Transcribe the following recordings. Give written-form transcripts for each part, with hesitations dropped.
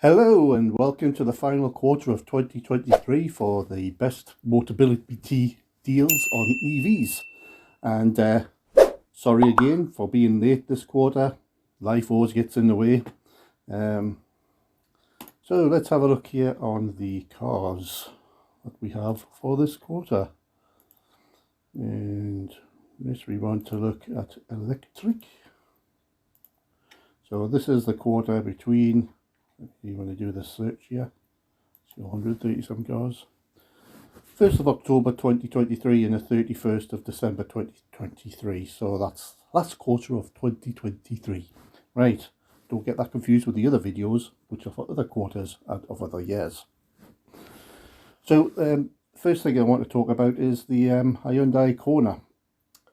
Hello and welcome to the final quarter of 2023 for the best Motability deals on EVs. And sorry again for being late this quarter. Life always gets in the way. So let's have a look here on the cars that we have for this quarter. And next we want to look at electric. So this is the quarter between, you want to do the search here, so 130 some cars. 1st of October 2023 and the 31st of December 2023. So that's last quarter of 2023. Right, don't get that confused with the other videos, which are for other quarters and of other years. So first thing I want to talk about is the Hyundai Kona.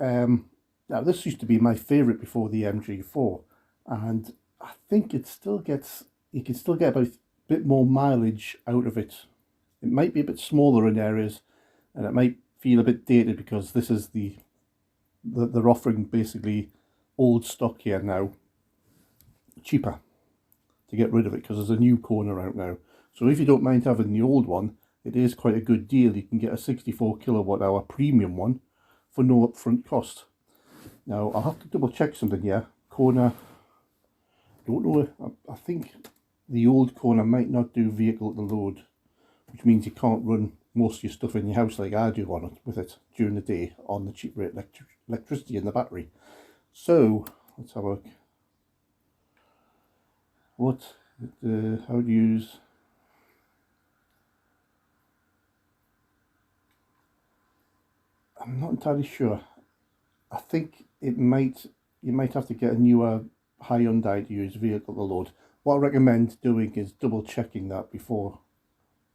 Now this used to be my favourite before the MG4, and I think it still gets, you can still get about a bit more mileage out of it. It might be a bit smaller in areas, and it might feel a bit dated because this is they're offering basically old stock here now, cheaper to get rid of it because there's a new Kona out now. So if you don't mind having the old one, it is quite a good deal. You can get a 64 kilowatt hour premium one for no upfront cost. Now I'll have to double check something here. Kona, don't know, I think the old Kona might not do vehicle to load, which means you can't run most of your stuff in your house like I do on it with it during the day on the cheap rate electricity in the battery. So let's have a look. How to use. I'm not entirely sure. I think you might have to get a newer Hyundai to use vehicle to load. What I recommend doing is double checking that before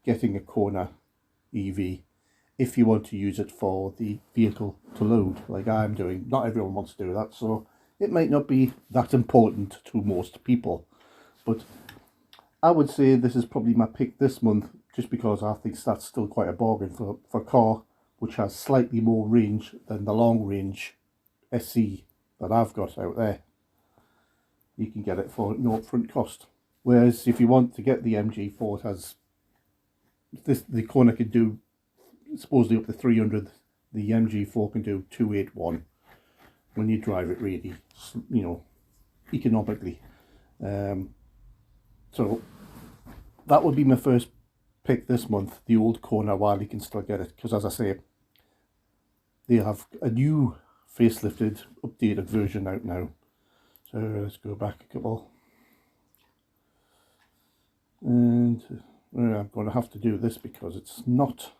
getting a Kona EV if you want to use it for the vehicle to load like I'm doing. Not everyone wants to do that, so it might not be that important to most people, but I would say this is probably my pick this month, just because I think that's still quite a bargain for a car which has slightly more range than the long range SE that I've got out there. You can get it for no upfront cost. Whereas if you want to get the MG4, it has this, the Kona can do supposedly up to 300. The MG4 can do 281 when you drive it really, you know, economically. So that would be my first pick this month, the old Kona, while you can still get it, because as I say, they have a new facelifted, updated version out now. So let's go back a couple. And I'm going to have to do this because it's not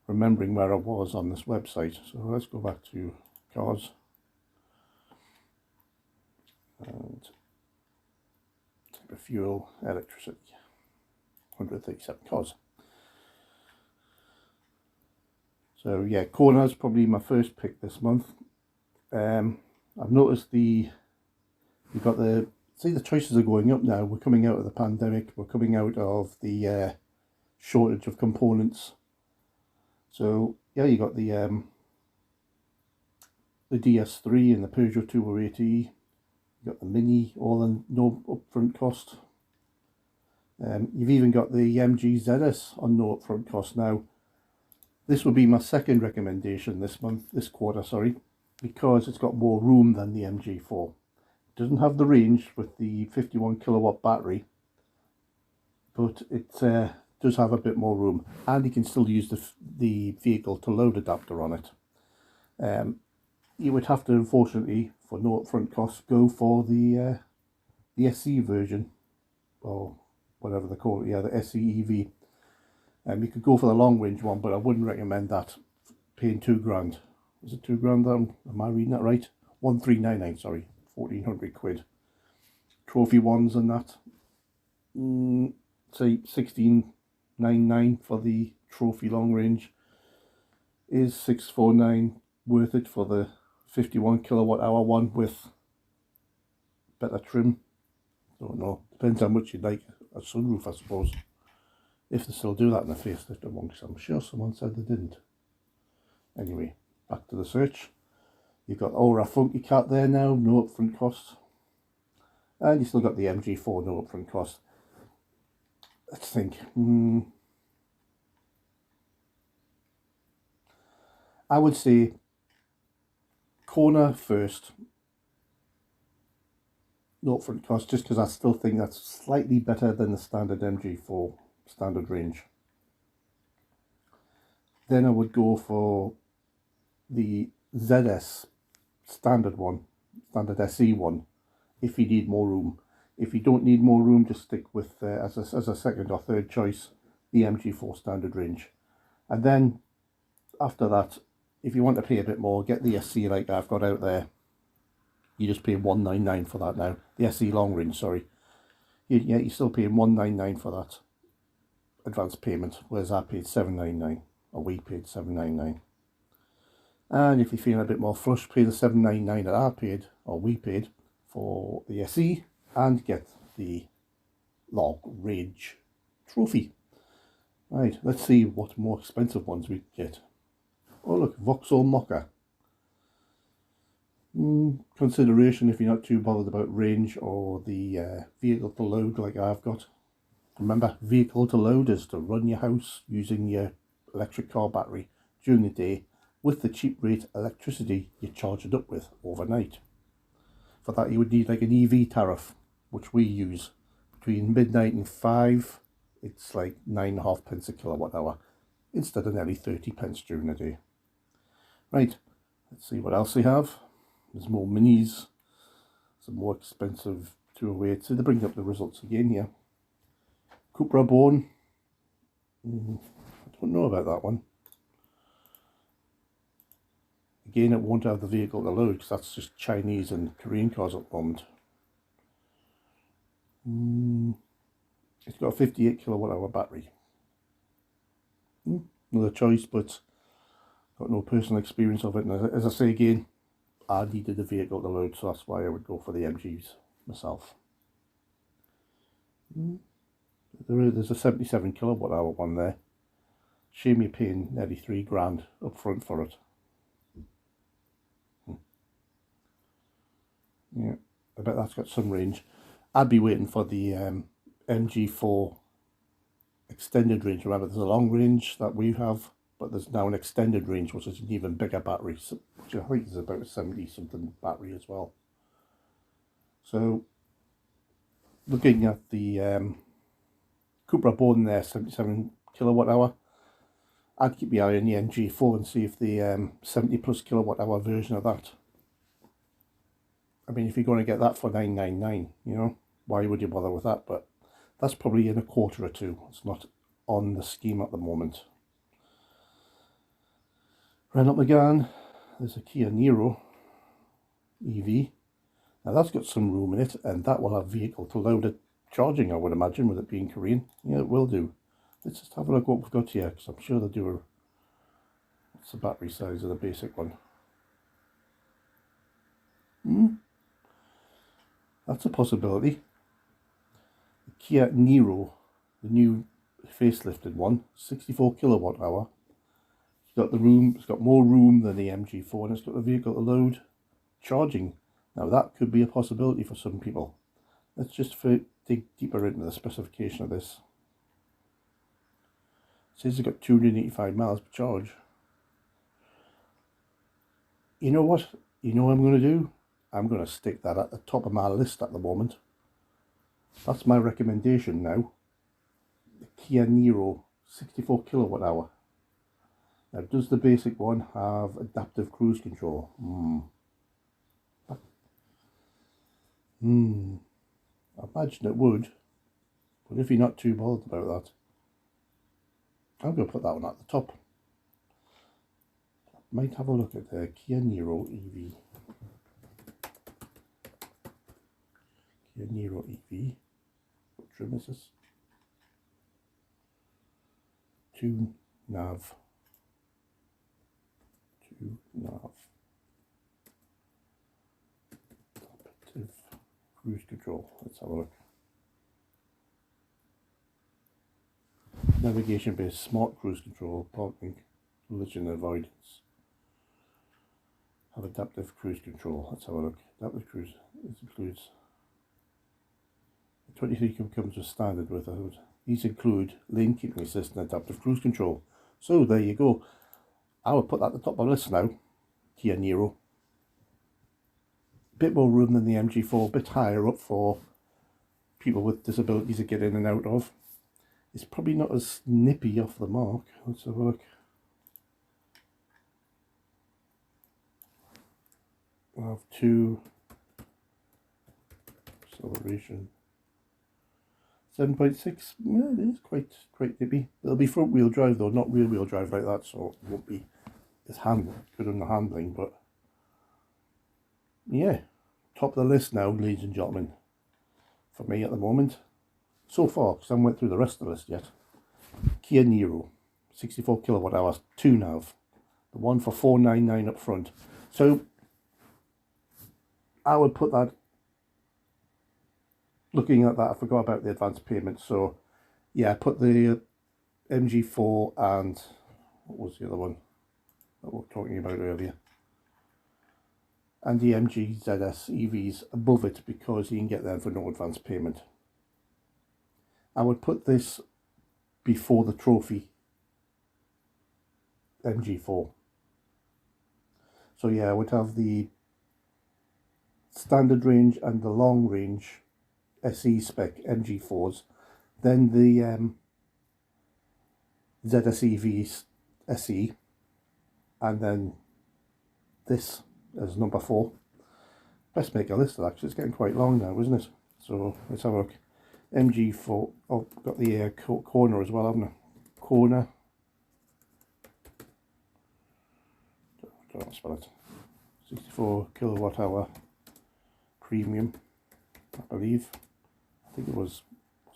remembering where I was on this website. So let's go back to cars. And type of fuel, electricity, 137 cars. So yeah, Kona is probably my first pick this month. I've noticed you've got the choices are going up now. We're coming out of the pandemic. We're coming out of the shortage of components. So yeah, you got the DS3 and the Peugeot 208e. You got the Mini, all in no upfront cost. You've even got the MG ZS on no upfront cost now. This would be my second recommendation this quarter, sorry, because it's got more room than the MG4. It doesn't have the range with the 51 kilowatt battery, but it does have a bit more room, and you can still use the vehicle to load adapter on it. You would have to, unfortunately, for no upfront costs, go for the SE version, or whatever they call it, yeah, the SE EV. You could go for the long range one, but I wouldn't recommend that, paying £2,000. Is it £2,000? Am I reading that right? 1399, sorry, 1400 quid. Trophy ones and that, say 1699 for the trophy long range. Is 649 worth it for the 51 kilowatt hour one with better trim? Don't know, depends how much you'd like a sunroof, I suppose. If they still do that in the facelift one, because I'm sure someone said they didn't. Anyway, back to the search. You've got Aura Funky Cat there now, no upfront cost. And you still got the MG4, no upfront cost. let's think. I would say corner first, no upfront cost, just because I still think that's slightly better than the standard MG4 standard range. Then I would go for the ZS standard one, standard SE one, if you need more room. If you don't need more room, just stick with, as a second or third choice, the MG4 standard range. And then after that, if you want to pay a bit more, get the SC like I've got out there. You just pay $199 for that now. The SE long range, sorry. You're still paying $199 for that advance payment, whereas I paid $799, or we paid $799. And if you're feeling a bit more flush, pay the $799 that I paid, or we paid, for the SE, and get the long range trophy. Right, let's see what more expensive ones we get. Oh look, Vauxhall Mocha. Consideration if you're not too bothered about range or the vehicle to load like I've got. Remember, vehicle to load is to run your house using your electric car battery during the day with the cheap rate electricity you charge it up with overnight. For that you would need like an EV tariff, which we use. Between midnight and 5, it's like 9.5 pence a kilowatt hour, instead of nearly 30 pence during the day. Right, let's see what else they have. There's more minis, some more expensive 208. So they bring up the results again here. Cupra Born. I don't know about that one. Again, it won't have the vehicle to load because that's just Chinese and Korean cars at the moment. It's got a 58 kilowatt hour battery. Another choice, but got no personal experience of it. And as I say again, I needed the vehicle to load, so that's why I would go for the MGs myself. There's a 77 kilowatt hour one there. Shame you're paying nearly $3,000 up front for it. Yeah, I bet that's got some range. I'd be waiting for the MG4 extended range. Remember, there's a long range that we have, but there's now an extended range, which is an even bigger battery, which I think is about a 70 something battery as well. So looking at the Cupra Born there, 77 kilowatt hour, I'd keep my eye on the MG4 and see if the 70 plus kilowatt hour version of that. I mean, if you're going to get that for $999, you know, why would you bother with that? But that's probably in a quarter or two. It's not on the scheme at the moment. Renault Megane, there's a Kia Niro EV. Now that's got some room in it, and that will have vehicle to load it charging, I would imagine, with it being Korean. Yeah, it will do. Let's just have a look what we've got here, because I'm sure they do a... What's the battery size of the basic one? That's a possibility. The Kia Niro, the new facelifted one, 64 kilowatt hour. It's got the room, it's got more room than the MG4, and it's got the vehicle to load charging. Now that could be a possibility for some people. Let's just dig deeper into the specification of this. It says it's got 285 miles per charge. You know what? You know what I'm going to do? I'm going to stick that at the top of my list at the moment. That's my recommendation now. The Kia Niro 64 kilowatt hour. Now, does the basic one have adaptive cruise control? I imagine it would, but if you're not too bothered about that, I'm going to put that one at the top. I might have a look at the Kia Niro EV. Kia Niro EV. What trim is this? 2 nav. 2 nav. Adaptive cruise control. Let's have a look. Navigation based smart cruise control, parking, collision avoidance. Have adaptive cruise control. Let's have a look. Adaptive cruise. This includes 23 comes with standard with a hood. These include lane keeping assist and adaptive cruise control. So there you go. I would put that at the top of the list now. Kia Niro. Bit more room than the MG4, a bit higher up for people with disabilities to get in and out of. It's probably not as nippy off the mark. Let's have a look. I have 2 acceleration. 7.6. Yeah, it is quite nippy. It'll be front wheel drive though, not rear wheel drive like that, so it won't be as good on the handling. But yeah, top of the list now, ladies and gentlemen, for me at the moment. So far, because I haven't went through the rest of the list yet. Kia Niro, 64 kilowatt hours, 2 nav. The one for $499 up front. So I would put that, looking at that, I forgot about the advance payment. So yeah, I put the MG4 and what was the other one that we were talking about earlier, and the MG ZS EVs above it, because you can get them for no advance payment. I would put this before the trophy MG4. So yeah, I would have the standard range and the long range SE spec MG4s, then the ZS EVs SE, and then this as number 4. Best make a list of that, actually. It's getting quite long now, isn't it? So let's have a look. MG4. Oh, got the corner as well, haven't I? Corner. Don't know how to spell it. 64 kilowatt hour premium, I believe. I think it was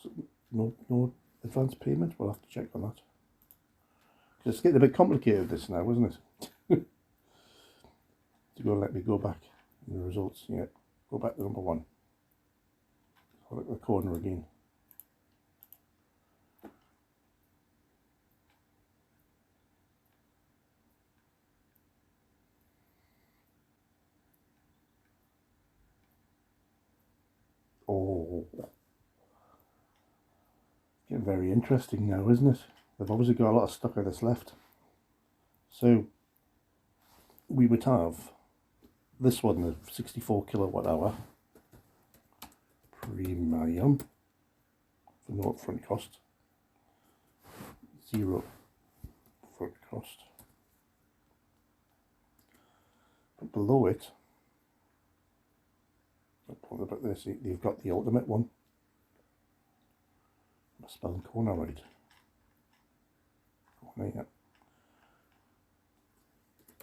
it no advance payment? We'll have to check on that. Because it's getting a bit complicated this now, isn't it? To go, let me go back in the results. Yeah, go back to number 1. I'll look at the corner again. Oh, getting very interesting now, isn't it? They've obviously got a lot of stock of this left. So we would have this one, the 64 kilowatt hour premium, for no upfront cost, 0 upfront cost. But below it, I'll talk about this, you've got the ultimate one. I'm spelling corner right. Corner, yeah.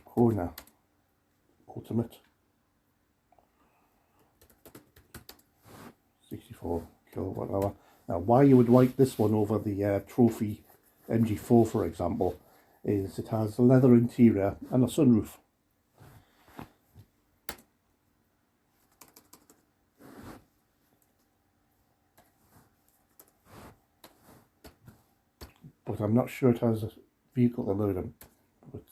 Corner ultimate, 64 kilowatt hour. Now, why you would like this one over the trophy MG4, for example, is it has a leather interior and a sunroof. But I'm not sure it has a vehicle alert. But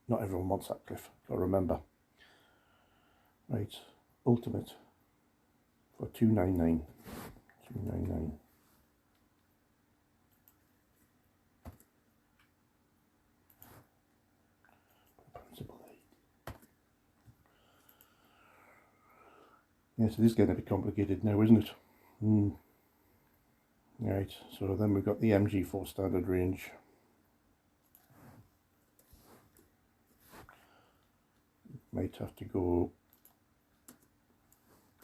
not everyone wants that, Cliff. Got to remember. Right, ultimate for $299. $299. Yes, it is getting a bit complicated now, isn't it? Right, so then we've got the MG4 standard range. Might have to go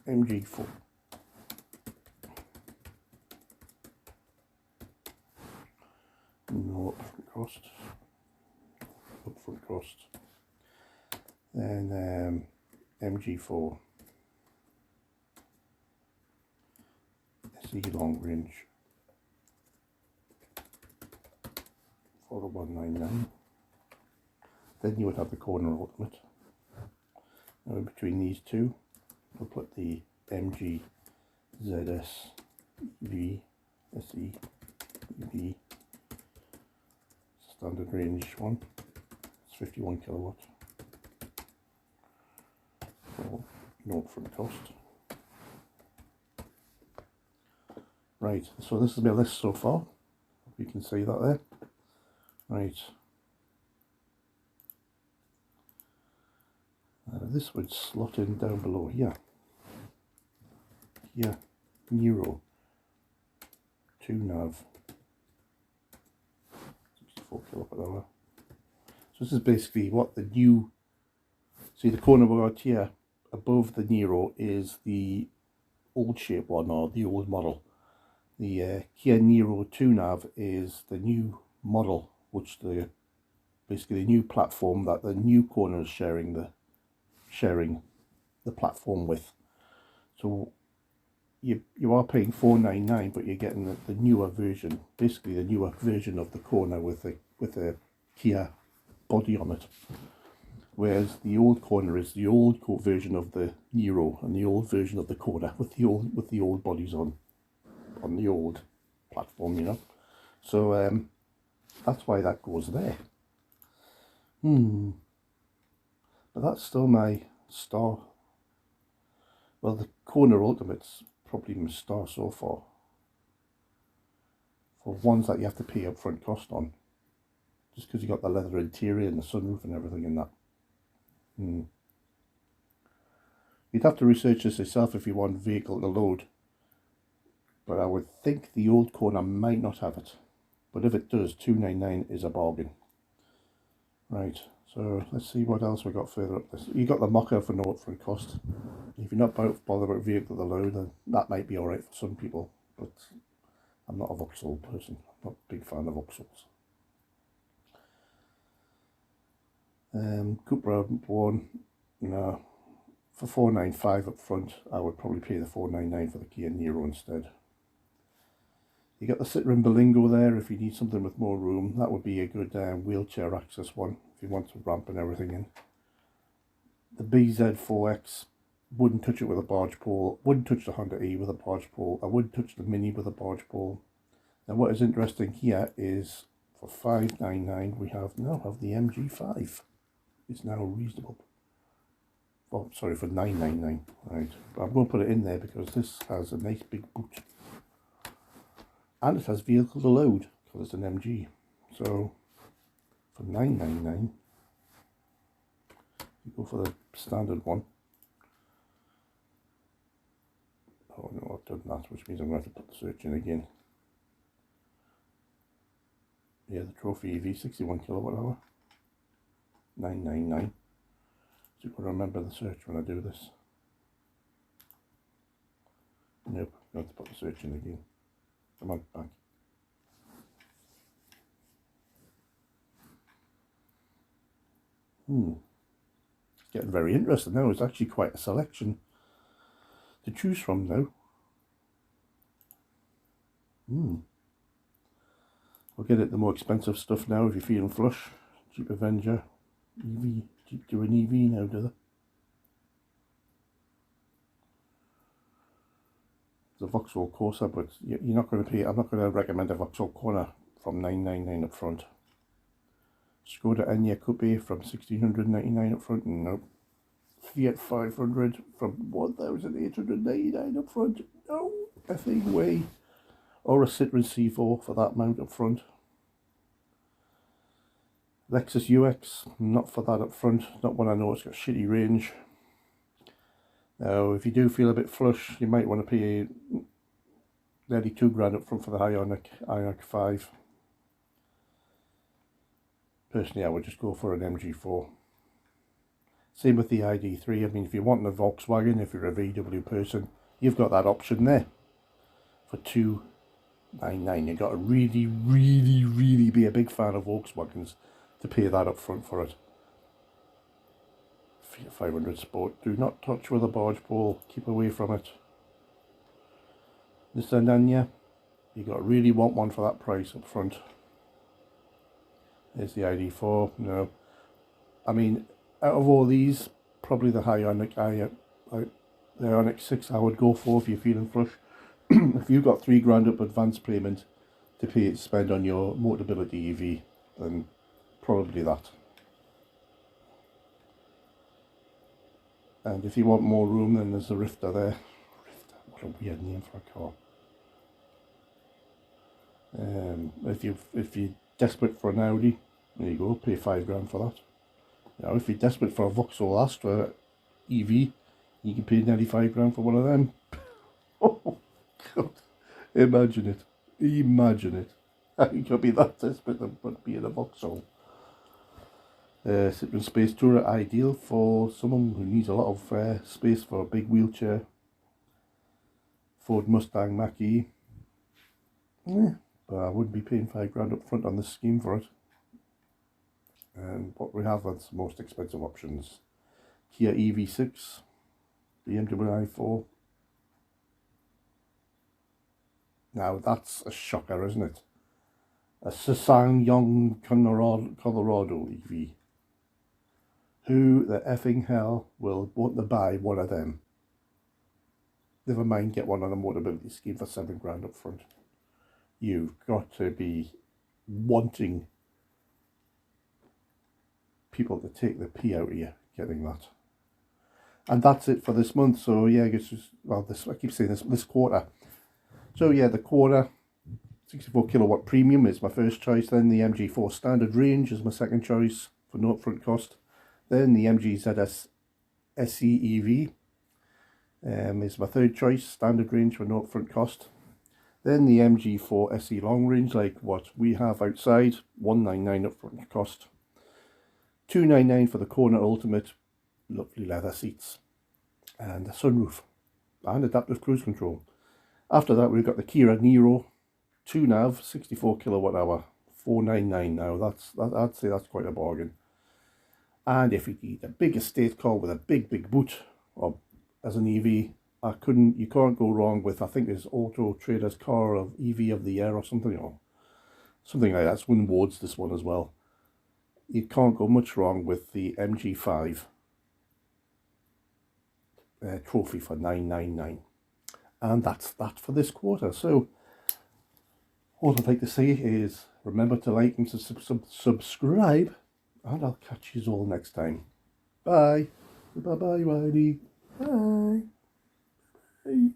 MG4. No upfront cost. Upfront cost. Then MG4 SE long range for the $199. Then you would have the corner ultimate. Now in between these two, we'll put the MG ZS EV SE EV standard range one. It's 51 kilowatt. So no upfront cost. Right, so this is my list so far. You can see that there. Right. This would slot in down below here. Here, Nero, 2 nav, 64 kilowatt hour. So this is basically what the new, see the corner we got here above the Nero is the old shape one, or the old model. The Kia Niro 2 nav is the new model, which basically the new platform that the new corner is sharing the platform with. So you are paying $499, but you're getting the newer version, basically the newer version of the corner with a Kia body on it. Whereas the old corner is the old version of the Niro and the old version of the corner with the old bodies on the old platform, you know. So that's why that goes there. But that's still my star. Well, the corner Ultimate's probably my star so far, for ones that you have to pay upfront cost on, just because you got the leather interior and the sunroof and everything in that. You'd have to research this yourself if you want vehicle to load, but I would think the old corner might not have it, but if it does, $299 is a bargain. Right, so let's see what else we got further up this. You got the mocker for no upfront cost. If you're not bothered about vehicle to load, then that might be alright for some people, but I'm not a Vauxhall person. I'm not a big fan of Vauxhalls. Cupra one, no, for $495 up front, I would probably pay the $499 for the Kia Niro instead. You got the Citroen Berlingo there if you need something with more room. That would be a good wheelchair access one if you want to ramp and everything in. The BZ4X, wouldn't touch it with a barge pole. Wouldn't touch the Honda E with a barge pole. I would touch the Mini with a barge pole. And what is interesting here is for $599 we now have the MG5. It's now reasonable. Oh, sorry, for $999. Right, but I'm going to put it in there because this has a nice big boot. And it has vehicle to load because it's an MG. So for $999, you go for the standard one. Oh no, I've done that, which means I'm going to have to put the search in again. Yeah, the Trophy EV, 61 kilowatt hour, $999. So you've got to remember the search when I do this. Nope, I'm going to put the search in again. Come on, back. It's getting very interesting now. It's actually quite a selection to choose from now. We'll get at the more expensive stuff now if you're feeling flush. Jeep Avenger, EV. Jeep do an EV now, do they? The Vauxhall Corsa, but you're not going to pay. I'm not going to recommend a Vauxhall Corner from $999 up front. Skoda Enyaq Coupe from $1,699 up front. Nope. Fiat 500 from $1,899 up front. No effing way. Or a Citroen C4 for that amount up front. Lexus UX, not for that up front. Not when I know it's got shitty range. Now, if you do feel a bit flush, you might want to pay nearly $2,000 up front for the Ioniq 5. Personally, I would just go for an MG4. Same with the ID3. I mean, if you're wanting a Volkswagen, if you're a VW person, you've got that option there for $299. You've got to really, really, really be a big fan of Volkswagens to pay that up front for it. Fiat 500 Sport, do not touch with a barge pole, keep away from it. Nissan Anya, you got to really want one for that price up front. There's the ID4. No, I mean, out of all these, probably the the Ioniq 6 I would go for if you're feeling flush. If you've got $3,000 up advance payment to spend on your Motability EV, then probably that. And if you want more room, then there's the Rifter there. Rifter, what a weird name for a car. If you're desperate for an Audi, there you go, pay £5 for that. Now, if you're desperate for a Vauxhall Astra EV, you can pay nearly £5 for one of them. Oh God! Imagine it. Imagine it. You could be that desperate but be in a Vauxhall. Citroen Space Tourer, ideal for someone who needs a lot of space for a big wheelchair. Ford Mustang Mach-E. Yeah, but I wouldn't be paying £5 up front on this scheme for it. And what we have as most expensive options: Kia EV6, BMW i4. Now that's a shocker, isn't it? A SsangYong Colorado EV. Who the effing hell will want to buy one of them? Never mind get one on a Motability Scheme for £7 up front. You've got to be wanting people to take the pee out of you getting that. And that's it for this month. So yeah, I guess I keep saying this quarter. So yeah, the quarter 64 kilowatt premium is my first choice. Then the MG4 standard range is my second choice for no upfront cost. Then the MG ZS SE EV is my third choice, standard range for no upfront cost. Then the MG4 SE long range, like what we have outside, £199 upfront cost. £299 for the Corner Ultimate, lovely leather seats, and a sunroof, and adaptive cruise control. After that, we've got the Kia Niro 2nav, 64 kilowatt hour, £499 now. I'd say that's quite a bargain. And if you need a big estate car with a big boot, or as an EV, you can't go wrong with, I think it's Auto Trader's car of EV of the year or something like that. It's won awards, this one as well. You can't go much wrong with the MG5 trophy for £999. And that's that for this quarter. So all I'd like to say is remember to like and subscribe, and I'll catch you all next time. Bye. Bye-bye, Riley. Bye. Bye.